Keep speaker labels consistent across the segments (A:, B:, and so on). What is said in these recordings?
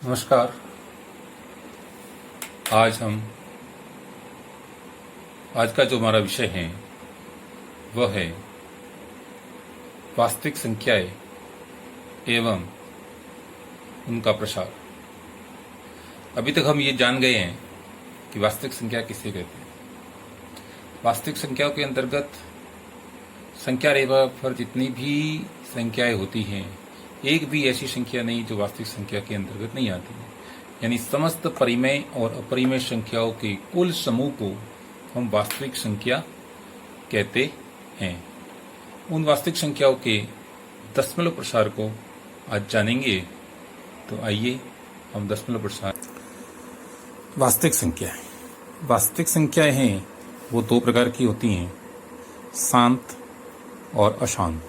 A: नमस्कार। आज का जो हमारा विषय है वह है वास्तविक संख्याएं एवं उनका प्रसार। अभी तक हम ये जान गए हैं कि वास्तविक संख्या किसे कहते हैं। वास्तविक संख्याओं के अंतर्गत संख्या रेखा पर जितनी भी संख्याएं होती हैं, एक भी ऐसी संख्या नहीं जो वास्तविक संख्या के अंतर्गत नहीं आती है। यानी समस्त परिमेय और अपरिमेय संख्याओं के कुल समूह को हम वास्तविक संख्या कहते हैं। उन वास्तविक संख्याओं के दशमलव प्रसार को आज जानेंगे। तो आइए हम दशमलव प्रसार। वास्तविक संख्याएं हैं वो दो प्रकार की होती हैं, शांत और अशांत।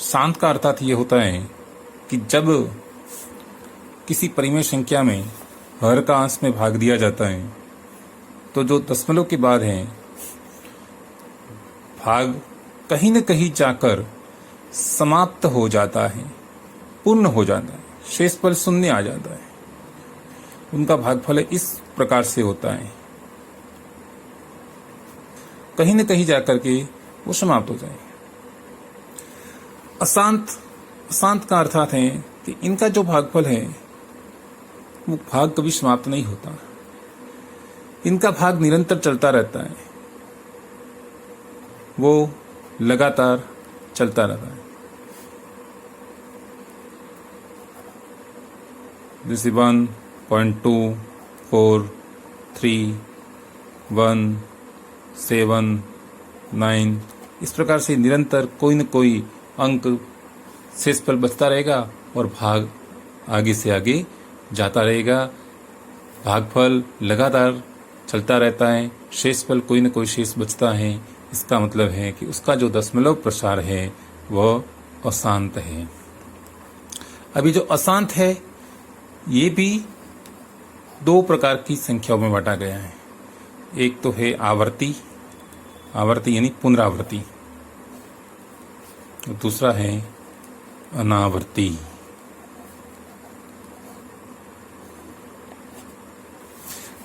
A: शांत का अर्थात ये होता है कि जब किसी परिमेय संख्या में हर का अंश में भाग दिया जाता है तो जो दशमलव के बाद है भाग कहीं न कहीं जाकर समाप्त हो जाता है, पूर्ण हो जाता है, शेषफल शून्य आ जाता है। उनका भागफल इस प्रकार से होता है, कहीं न कहीं जाकर के वो समाप्त हो जाए। अशांत का अर्थात है कि इनका जो भागफल है वो भाग कभी समाप्त नहीं होता, इनका भाग निरंतर चलता रहता है, वो लगातार चलता रहता है। जैसे 1.2, 4, 3, 1, 7, 9, इस प्रकार से निरंतर कोई न कोई अंक शेषफल बचता रहेगा और भाग आगे से आगे जाता रहेगा। भागफल लगातार चलता रहता है, शेषफल कोई न कोई शेष बचता है। इसका मतलब है कि उसका जो दशमलव प्रसार है वह अशांत है। अभी जो अशांत है ये भी दो प्रकार की संख्याओं में बांटा गया है। एक तो है आवर्ती यानी पुनरावृत्ति, दूसरा है अनावर्ती।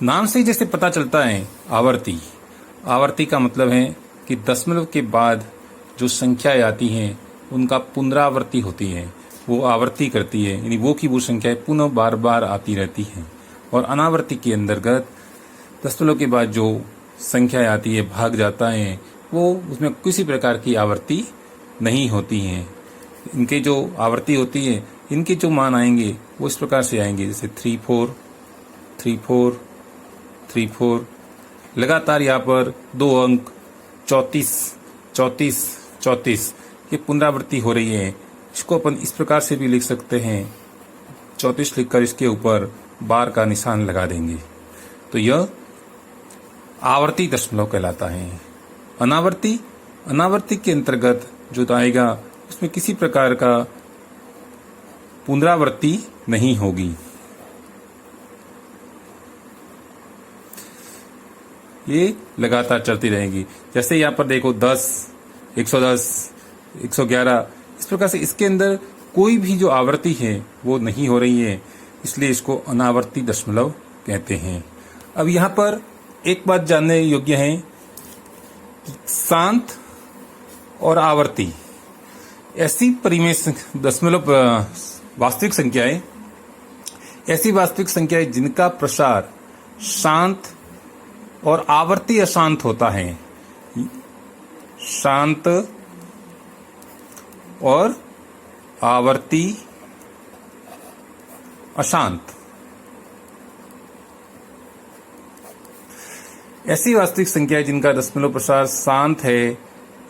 A: नाम से जैसे पता चलता है आवर्ती का मतलब है कि दशमलव के बाद जो संख्याएं आती हैं उनका पुनरावृत्ति होती है, वो आवर्ती करती है, यानी वो की वो संख्याएं पुनः बार बार आती रहती हैं। और अनावर्ती के अंतर्गत दशमलव के बाद जो संख्याएं आती है, भाग जाता है, वो उसमें किसी प्रकार की आवर्ती नहीं होती हैं। इनके जो आवर्ती होती है, इनके जो मान आएंगे वो इस प्रकार से आएंगे, जैसे 3 4 3 4 3 4। लगातार यहाँ पर दो अंक 34 34 34 ये पुनरावृत्ति हो रही है। इसको अपन इस प्रकार से भी लिख सकते हैं, 34 लिखकर इसके ऊपर बार का निशान लगा देंगे, तो यह आवर्ती दशमलव कहलाता है। अनावर्ती के अंतर्गत जो आएगा उसमें किसी प्रकार का पुनरावृत्ति नहीं होगी। ये लगातार चलती रहेगी। जैसे यहाँ पर देखो 10, 110, 111, इस प्रकार से इसके अंदर कोई भी जो आवृत्ति है वो नहीं हो रही है, इसलिए इसको अनावर्ती दशमलव कहते हैं। अब यहाँ पर एक बात जानने योग्य है, शांत और आवर्ती ऐसी परिमेय दशमलव वास्तविक संख्याएं, ऐसी वास्तविक संख्याएं जिनका प्रसार शांत और आवर्ती अशांत होता है। शांत और आवर्ती अशांत, ऐसी वास्तविक संख्याएं जिनका दशमलव प्रसार शांत है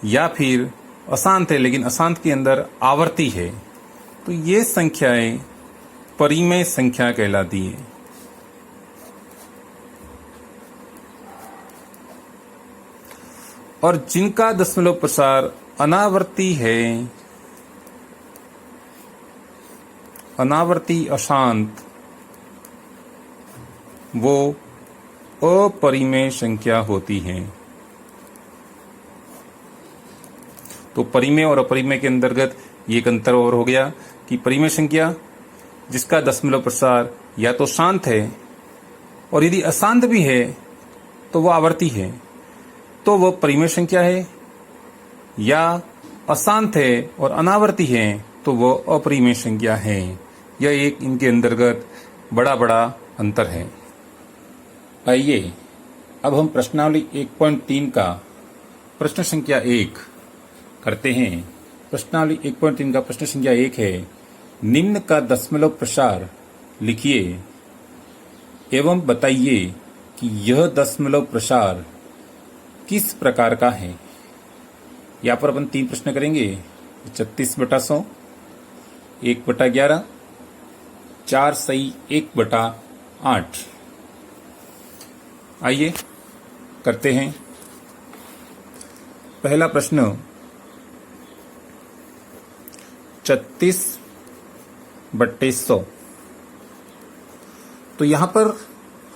A: या फिर अशांत है, लेकिन अशांत के अंदर आवर्ती है, तो ये संख्याएं परिमेय संख्या कहलाती है। और जिनका दशमलव प्रसार अनावर्ती है, अनावर्ती अशांत, वो अपरिमेय संख्या होती हैं। तो परिमेय और अपरिमेय के अंतर्गत ये एक अंतर और हो गया कि परिमेय संख्या जिसका दशमलव प्रसार या तो शांत है और यदि अशांत भी है तो वह आवर्ती है, तो वह परिमेय संख्या है, या अशांत है और अनावर्ती है तो वह अपरिमेय संख्या है। यह एक इनके अंतर्गत बड़ा बड़ा अंतर है। आइए अब हम प्रश्नावली 1.3 का प्रश्न संख्या 1 करते हैं। प्रश्नावली 1.3 का प्रश्न संख्या 1 है, निम्न का दशमलव प्रसार लिखिए एवं बताइए कि यह दशमलव प्रसार किस प्रकार का है। यहाँ पर अपन 3 प्रश्न करेंगे। 36/100, 1/11, 4 सही 1/8। आइए करते हैं। पहला प्रश्न 36/100। तो यहां पर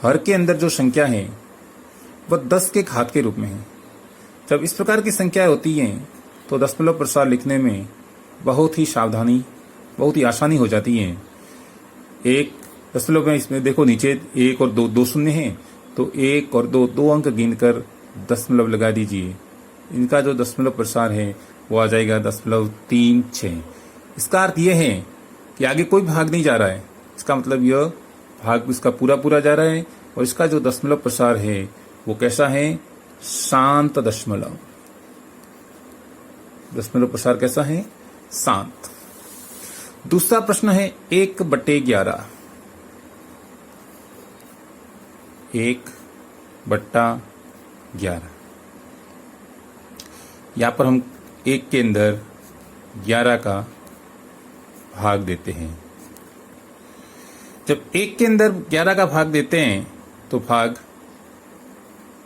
A: हर के अंदर जो संख्या है वह 10 के घात के रूप में है। जब इस प्रकार की संख्याएं होती हैं तो दशमलव प्रसार लिखने में बहुत ही सावधानी, बहुत ही आसानी हो जाती है। एक दशमलव में इसमें देखो नीचे 1 और 2 शून्य हैं, तो 1 और 2 अंक गिनकर दशमलव लगा दीजिए। इनका जो दशमलव प्रसार है वो आ जाएगा 0.36। इसका अर्थ यह है कि आगे कोई भाग नहीं जा रहा है। इसका मतलब यह भाग इसका पूरा पूरा जा रहा है और इसका जो दशमलव प्रसार है वो कैसा है? शांत दशमलव। दशमलव प्रसार कैसा है? शांत। दूसरा प्रश्न है 1/11। 1/11। यहां पर हम 1 के अंदर 11 का भाग देते हैं। जब 1 के अंदर 11 का भाग देते हैं तो भाग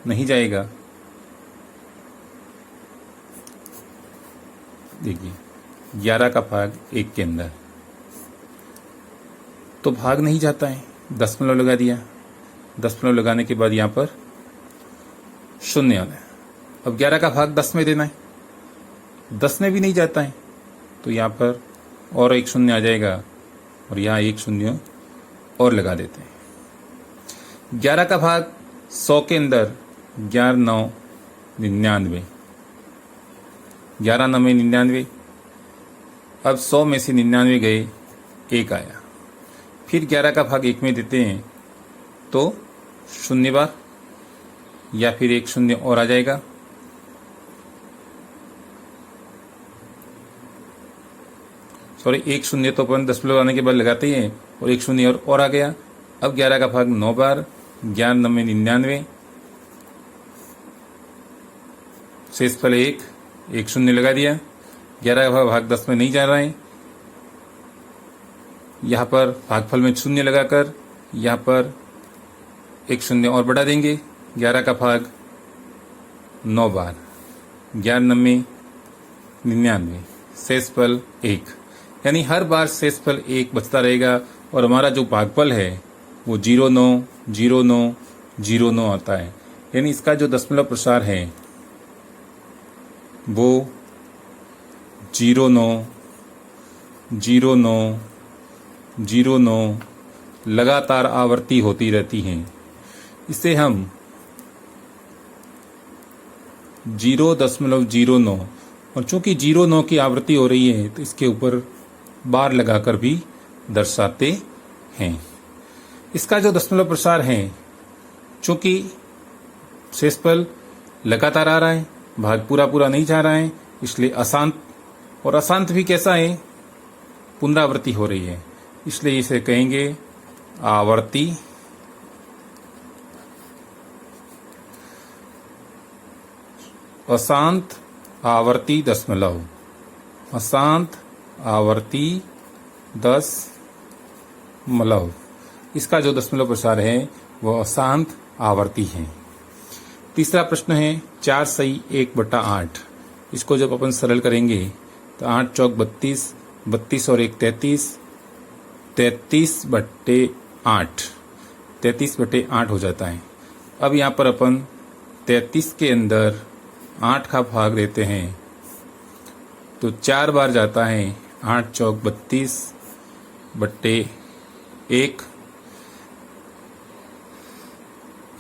A: नहीं जाएगा। देखिए 11 का भाग 1 के अंदर तो भाग नहीं जाता है। दशमलव लगा दिया। दशमलव लगाने के बाद यहां पर शून्य आना है। अब 11 का भाग 10 में देना है। 10 में भी नहीं जाता है तो यहां पर और एक शून्य आ जाएगा और यहां एक शून्य और लगा देते हैं। 11 का भाग 100 के अंदर 11 9 99। 11 9 में 99। अब 100 में से 99 गए, 1 आया। फिर 11 का भाग 1 में देते हैं तो 0 बार या फिर एक शून्य और आ जाएगा। सॉरी, एक शून्य तो अपन दशमलव आने के बाद लगाते ही हैं और एक शून्य और आ गया। अब 11 का भाग 9 बार, 11 9 में 99, शेषफल 1, एक शून्य लगा दिया। 11 का भाग 10 में नहीं जा रहा है। यहाँ पर भागफल में शून्य लगाकर यहाँ पर एक शून्य और बढ़ा देंगे। 11 का भाग 9 बार, 11 9 में 99, शेषफल 1। यानी हर बार शेषफल 1 बचता रहेगा और हमारा जो भागफल है वो 0.90909 आता है। यानी इसका जो दशमलव प्रसार है वो 0.90909 लगातार आवर्ती होती रहती हैं। इसे हम 0.09 और चूंकि 0.9 की आवृत्ति हो रही है तो इसके ऊपर बार लगाकर भी दर्शाते हैं। इसका जो दशमलव प्रसार है, चूंकि शेषफल लगातार आ रहा है, भाग पूरा पूरा नहीं जा रहा है, इसलिए अशांत, और अशांत भी कैसा है? पुनरावृत्ति हो रही है, इसलिए इसे कहेंगे आवर्ती। अशांत आवर्ती दशमलव। अशांत आवर्ती दशमलव। इसका जो दशमलव प्रसार है वह अशांत आवर्ती है। तीसरा प्रश्न है 4 सही 1/8। इसको जब अपन सरल करेंगे तो 8 चौक 32, 32 और 1 33, 33/8, 33/8 हो जाता है। अब यहाँ पर अपन 33 के अंदर 8 का भाग देते हैं तो 4 बार जाता है। 8 चौक 32/8। एक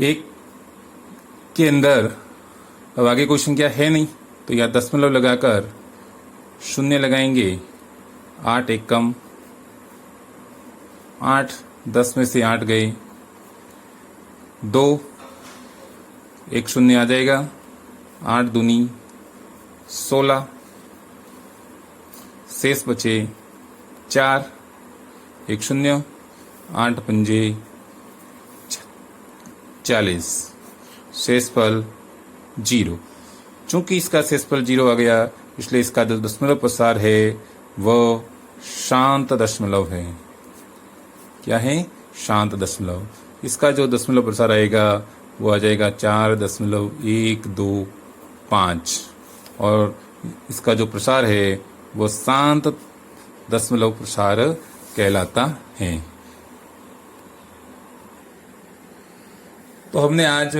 A: एक के अंदर अब आगे कोई संख्या है नहीं, तो यहाँ दशमलव लगाकर शून्य लगाएंगे। 8 एक कम 8, 10 में से 8 गए, 2 एक शून्य आ जाएगा। 8 दूनी 16, शेष बचे 4 एक शून्य, 8 पंजे 40, शेषफल 0। चूंकि इसका शेषफल 0 आ गया, इसलिए इसका जो दशमलव प्रसार है वह शांत दशमलव है। क्या है? शांत दशमलव। इसका जो दशमलव प्रसार आएगा वो आ जाएगा 4.125, और इसका जो प्रसार है वो शांत दशमलव प्रसार कहलाता है। तो हमने आज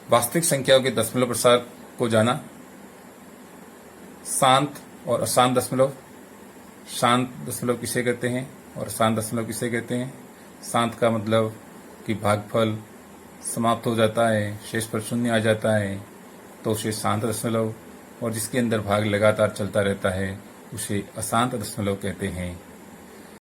A: वास्तविक संख्याओं के दशमलव प्रसार को जाना। शांत और अशांत दशमलव। शांत दशमलव किसे कहते हैं और अशांत दशमलव किसे कहते हैं? शांत का मतलब कि भागफल समाप्त हो जाता है, शेषफल शून्य आ जाता है, तो उसे शांत दशमलव, और जिसके अंदर भाग लगातार चलता रहता है उसे अशांत दशमलव कहते हैं।